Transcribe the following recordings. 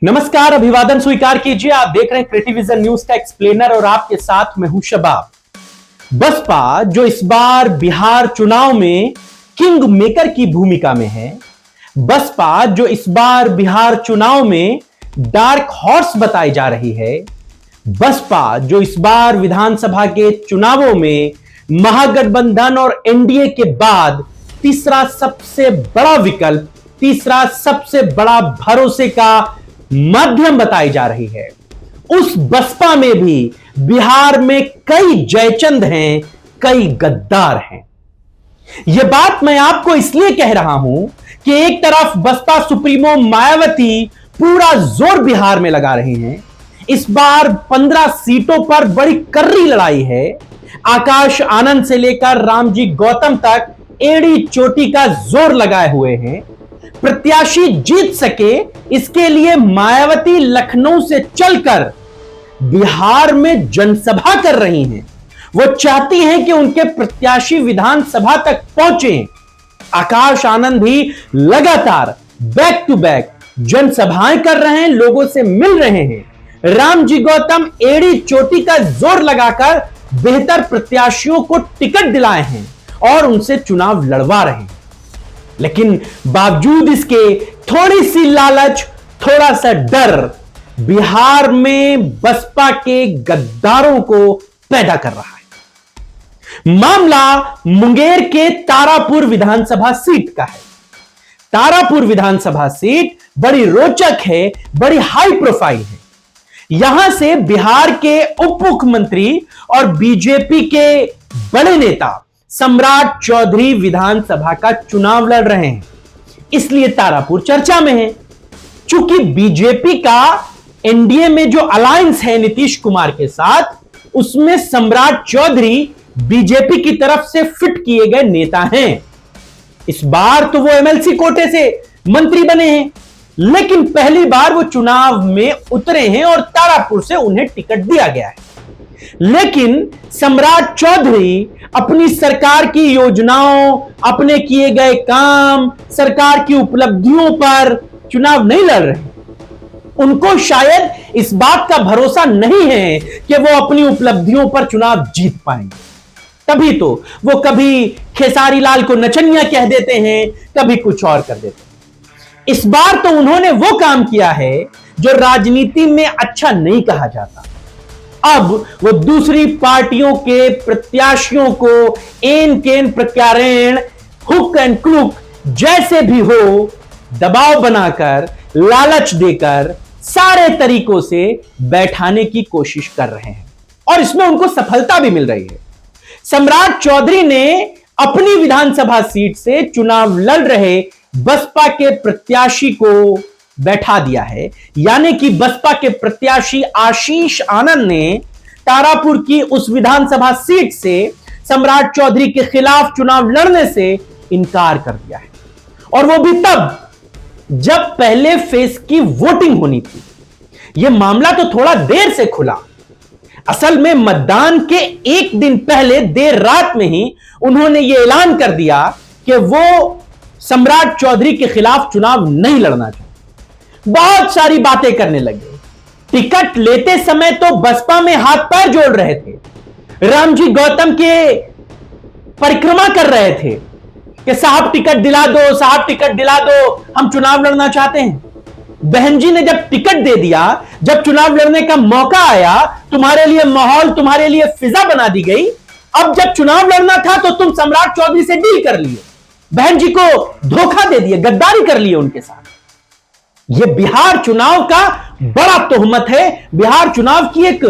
नमस्कार, अभिवादन स्वीकार कीजिए। आप देख रहे हैं क्रिटिविजन न्यूज का एक्सप्लेनर और आपके साथ मैं हूं शबाब। बसपा जो इस बार बिहार चुनाव में किंग मेकर की भूमिका में है, बसपा जो इस बार बिहार चुनाव में डार्क हॉर्स बताई जा रही है, बसपा जो इस बार विधानसभा के चुनावों में महागठबंधन और एनडीए के बाद तीसरा सबसे बड़ा विकल्प, तीसरा सबसे बड़ा भरोसे का माध्यम बताई जा रही है, उस बसपा में भी बिहार में कई जयचंद हैं, कई गद्दार हैं। यह बात मैं आपको इसलिए कह रहा हूं कि एक तरफ बसपा सुप्रीमो मायावती पूरा जोर बिहार में लगा रही हैं। इस बार 15 सीटों पर बड़ी कर्री लड़ाई है। आकाश आनंद से लेकर रामजी गौतम तक एड़ी चोटी का जोर लगाए हुए हैं। प्रत्याशी जीत सके इसके लिए मायावती लखनऊ से चलकर बिहार में जनसभा कर रही हैं। वो चाहती हैं कि उनके प्रत्याशी विधानसभा तक पहुंचे। आकाश आनंद भी लगातार बैक टू बैक जनसभाएं कर रहे हैं, लोगों से मिल रहे हैं। रामजी गौतम एड़ी चोटी का जोर लगाकर बेहतर प्रत्याशियों को टिकट दिलाए हैं और उनसे चुनाव लड़वा रहे हैं। लेकिन बावजूद इसके थोड़ी सी लालच, थोड़ा सा डर बिहार में बसपा के गद्दारों को पैदा कर रहा है। मामला मुंगेर के तारापुर विधानसभा सीट का है। तारापुर विधानसभा सीट बड़ी रोचक है, बड़ी हाई प्रोफाइल है। यहां से बिहार के उप मुख्यमंत्री और बीजेपी के बड़े नेता सम्राट चौधरी विधानसभा का चुनाव लड़ रहे हैं, इसलिए तारापुर चर्चा में है। चूंकि बीजेपी का एनडीए में जो अलायंस है नीतीश कुमार के साथ, उसमें सम्राट चौधरी बीजेपी की तरफ से फिट किए गए नेता हैं। इस बार तो वो एमएलसी कोटे से मंत्री बने हैं, लेकिन पहली बार वो चुनाव में उतरे हैं और तारापुर से उन्हें टिकट दिया गया है। लेकिन सम्राट चौधरी अपनी सरकार की योजनाओं, अपने किए गए काम, सरकार की उपलब्धियों पर चुनाव नहीं लड़ रहे। उनको शायद इस बात का भरोसा नहीं है कि वो अपनी उपलब्धियों पर चुनाव जीत पाएंगे। तभी तो वो कभी खेसारी लाल को नचनिया कह देते हैं, कभी कुछ और कर देते हैं। इस बार तो उन्होंने वो काम किया है जो राजनीति में अच्छा नहीं कहा जाता। अब वो दूसरी पार्टियों के प्रत्याशियों को एन केन प्रत्यारेण, हुक एंड क्लुक जैसे भी हो दबाव बनाकर, लालच देकर सारे तरीकों से बैठाने की कोशिश कर रहे हैं और इसमें उनको सफलता भी मिल रही है। सम्राट चौधरी ने अपनी विधानसभा सीट से चुनाव लड़ रहे बसपा के प्रत्याशी को बैठा दिया है, यानी कि बसपा के प्रत्याशी आशीष आनंद ने तारापुर की उस विधानसभा सीट से सम्राट चौधरी के खिलाफ चुनाव लड़ने से इनकार कर दिया है। और वो भी तब जब पहले फेज की वोटिंग होनी थी। यह मामला तो थोड़ा देर से खुला। असल में मतदान के एक दिन पहले देर रात में ही उन्होंने यह ऐलान कर दिया कि वो सम्राट चौधरी के खिलाफ चुनाव नहीं लड़ना चाहते। बहुत सारी बातें करने लगे। टिकट लेते समय तो बसपा में हाथ पैर जोड़ रहे थे, रामजी गौतम के परिक्रमा कर रहे थे कि साहब टिकट दिला दो, साहब टिकट दिला दो, हम चुनाव लड़ना चाहते हैं। बहन जी ने जब टिकट दे दिया, जब चुनाव लड़ने का मौका आया, तुम्हारे लिए माहौल, तुम्हारे लिए फिजा बना दी गई। अब जब चुनाव लड़ना था तो तुम सम्राट चौधरी से डील कर लिए, बहन जी को धोखा दे दिए, गद्दारी कर लिए उनके साथ। यह बिहार चुनाव का बड़ा तोहमत है, बिहार चुनाव की एक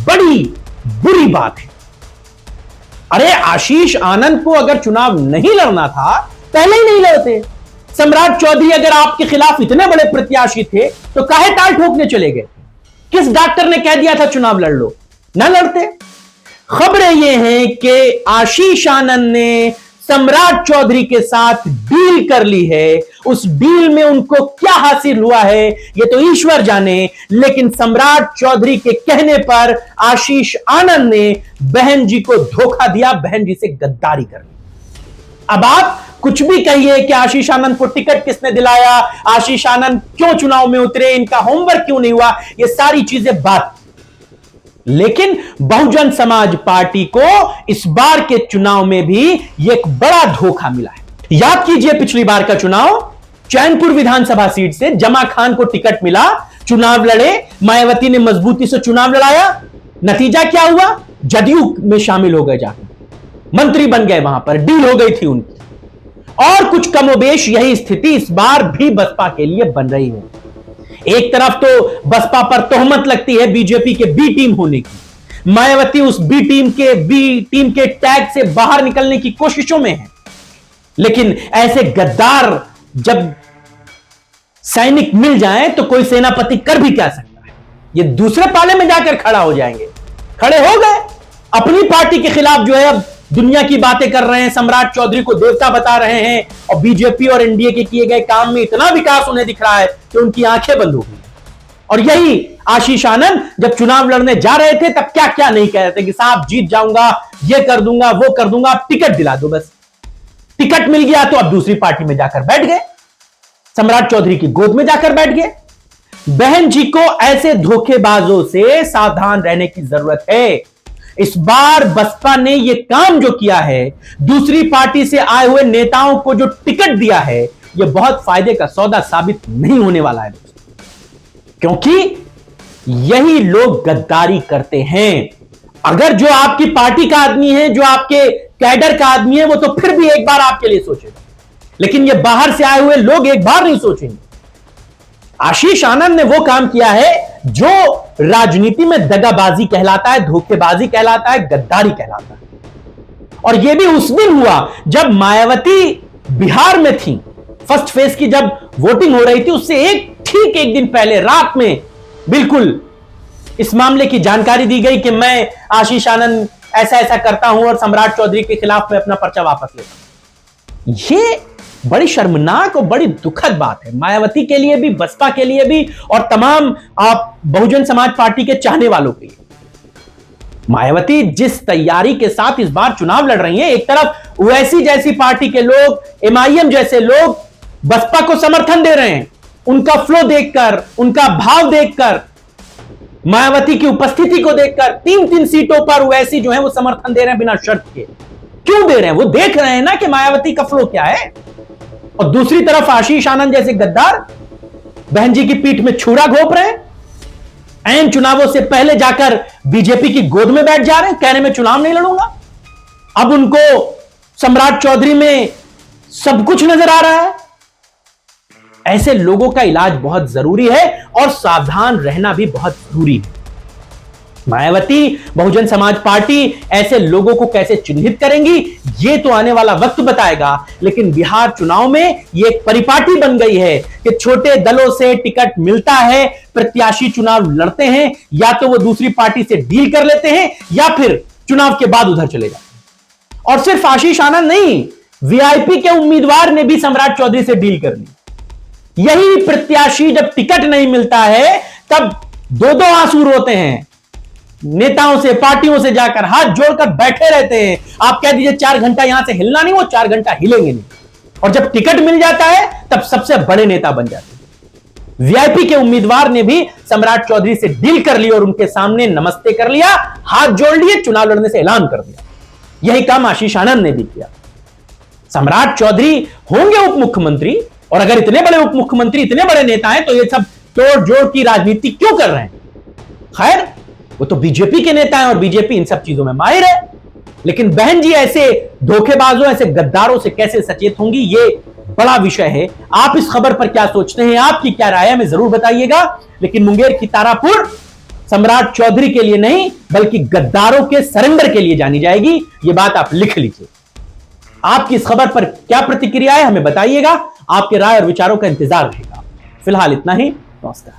बड़ी बुरी बात है। अरे आशीष आनंद को अगर चुनाव नहीं लड़ना था, पहले ही नहीं लड़ते। सम्राट चौधरी अगर आपके खिलाफ इतने बड़े प्रत्याशी थे तो काहे ताल ठोकने चले गए? किस डॉक्टर ने कह दिया था चुनाव लड़ लो? ना लड़ते। खबरें यह हैं कि आशीष आनंद ने सम्राट चौधरी के साथ डील कर ली है। उस डील में उनको क्या हासिल हुआ है यह तो ईश्वर जाने, लेकिन सम्राट चौधरी के कहने पर आशीष आनंद ने बहन जी को धोखा दिया, बहन जी से गद्दारी कर ली। अब आप कुछ भी कहिए कि आशीष आनंद को टिकट किसने दिलाया, आशीष आनंद क्यों चुनाव में उतरे, इनका होमवर्क क्यों नहीं हुआ, ये सारी चीजें बात। लेकिन बहुजन समाज पार्टी को इस बार के चुनाव में भी एक बड़ा धोखा मिला है। याद कीजिए पिछली बार का चुनाव, चैनपुर विधानसभा सीट से जमा खान को टिकट मिला, चुनाव लड़े, मायावती ने मजबूती से चुनाव लड़ाया, नतीजा क्या हुआ, जदयू में शामिल हो गए, जाकर मंत्री बन गए, वहां पर डील हो गई थी उनकी। और कुछ कमोबेश यही स्थिति इस बार भी बसपा के लिए बन रही है। एक तरफ तो बसपा पर तोहमत लगती है बीजेपी के बी टीम होने की, मायावती उस बी टीम के टैग से बाहर निकलने की कोशिशों में है। लेकिन ऐसे गद्दार जब सैनिक मिल जाए तो कोई सेनापति कर भी क्या सकता है, ये दूसरे पाले में जाकर खड़ा हो जाएंगे। खड़े हो गए, अपनी पार्टी के खिलाफ जो है अब दुनिया की बातें कर रहे हैं, सम्राट चौधरी को देवता बता रहे हैं, और बीजेपी और एनडीए के किए गए काम में इतना विकास उन्हें दिख रहा है कि उनकी आंखें बंद हो गई। और यही आशीष आनंद जब चुनाव लड़ने जा रहे थे तब क्या क्या नहीं कह रहे थे कि साहब जीत जाऊंगा, ये कर दूंगा, वो कर दूंगा, आप टिकट दिला दो। बस टिकट मिल गया तो अब दूसरी पार्टी में जाकर बैठ गए, सम्राट चौधरी की गोद में जाकर बैठ गए। बहन जी को ऐसे धोखेबाजों से सावधान रहने की जरूरत है। इस बार बसपा ने यह काम जो किया है, दूसरी पार्टी से आए हुए नेताओं को जो टिकट दिया है, यह बहुत फायदे का सौदा साबित नहीं होने वाला है, क्योंकि यही लोग गद्दारी करते हैं। अगर जो आपकी पार्टी का आदमी है, जो आपके कैडर का आदमी है, वो तो फिर भी एक बार आपके लिए सोचेगा, लेकिन ये बाहर से आए हुए लोग एक बार नहीं सोचेंगे। आशीष आनंद ने वो काम किया है जो राजनीति में दगाबाजी कहलाता है, धोखेबाजी कहलाता है, गद्दारी कहलाता है। और यह भी उस दिन हुआ जब मायावती बिहार में थी, फर्स्ट फेज की जब वोटिंग हो रही थी, उससे ठीक एक दिन पहले रात में बिल्कुल इस मामले की जानकारी दी गई कि मैं आशीष आनंद ऐसा ऐसा करता हूं और सम्राट चौधरी के खिलाफ मैं अपना पर्चा वापस लेता हूं। यह बड़ी शर्मनाक और बड़ी दुखद बात है, मायावती के लिए भी, बसपा के लिए भी, और तमाम आप बहुजन समाज पार्टी के चाहने वालों के लिए। मायावती जिस तैयारी के साथ इस बार चुनाव लड़ रही हैं, एक तरफ ओवैसी जैसी पार्टी के लोग, एमआईएम जैसे लोग बसपा को समर्थन दे रहे हैं, उनका फ्लो देखकर, उनका भाव देखकर, मायावती की उपस्थिति को देखकर 3-3 सीटों पर ओवैसी जो है वो समर्थन दे रहे हैं बिना शर्त के। क्यों दे रहे हैं? वो देख रहे हैं ना कि मायावती का फ्लो क्या है। और दूसरी तरफ आशीष आनंद जैसे गद्दार बहन जी की पीठ में छुरा घोंप रहे हैं, ऐन चुनावों से पहले जाकर बीजेपी की गोद में बैठ जा रहे हैं, कह रहे मैं चुनाव नहीं लड़ूंगा। अब उनको सम्राट चौधरी में सब कुछ नजर आ रहा है। ऐसे लोगों का इलाज बहुत जरूरी है और सावधान रहना भी बहुत जरूरी है। मायावती, बहुजन समाज पार्टी ऐसे लोगों को कैसे चिन्हित करेंगी, यह तो आने वाला वक्त बताएगा। लेकिन बिहार चुनाव में यह एक परिपाटी बन गई है कि छोटे दलों से टिकट मिलता है, प्रत्याशी चुनाव लड़ते हैं, या तो वो दूसरी पार्टी से डील कर लेते हैं या फिर चुनाव के बाद उधर चले जाते हैं। और सिर्फ आशीष आनंद नहीं, वीआईपी के उम्मीदवार ने भी सम्राट चौधरी से डील कर ली। यही प्रत्याशी जब टिकट नहीं मिलता है तब दो आंसू रोते हैं, नेताओं से, पार्टियों से जाकर हाथ जोड़कर बैठे रहते हैं। आप कह दीजिए 4 घंटा यहां से हिलना नहीं, वो 4 घंटा हिलेंगे नहीं। और जब टिकट मिल जाता है तब सबसे बड़े नेता बन जाते हैं। वीआईपी के उम्मीदवार ने भी सम्राट चौधरी से डील कर ली और उनके सामने नमस्ते कर लिया, हाथ जोड़ लिए, चुनाव लड़ने से ऐलान कर दिया। यही काम आशीष आनंद ने भी किया। सम्राट चौधरी होंगे उप मुख्यमंत्री, और अगर इतने बड़े उप मुख्यमंत्री, इतने बड़े नेता हैं, तो ये सब तोड़ जोड़ की राजनीति क्यों कर रहे हैं? खैर, वो तो बीजेपी के नेता हैं और बीजेपी इन सब चीजों में माहिर है। लेकिन बहन जी ऐसे धोखेबाजों, ऐसे गद्दारों से कैसे सचेत होंगी, ये बड़ा विषय है। आप इस खबर पर क्या सोचते हैं, आपकी क्या राय है, हमें जरूर बताइएगा। लेकिन मुंगेर की तारापुर सम्राट चौधरी के लिए नहीं, बल्कि गद्दारों के सरेंडर के लिए जानी जाएगी। ये बात आप लिख लीजिए। आपकी इस खबर पर क्या प्रतिक्रिया है, हमें बताइएगा। आपके राय और विचारों का इंतजार रहेगा। फिलहाल इतना ही, नमस्कार।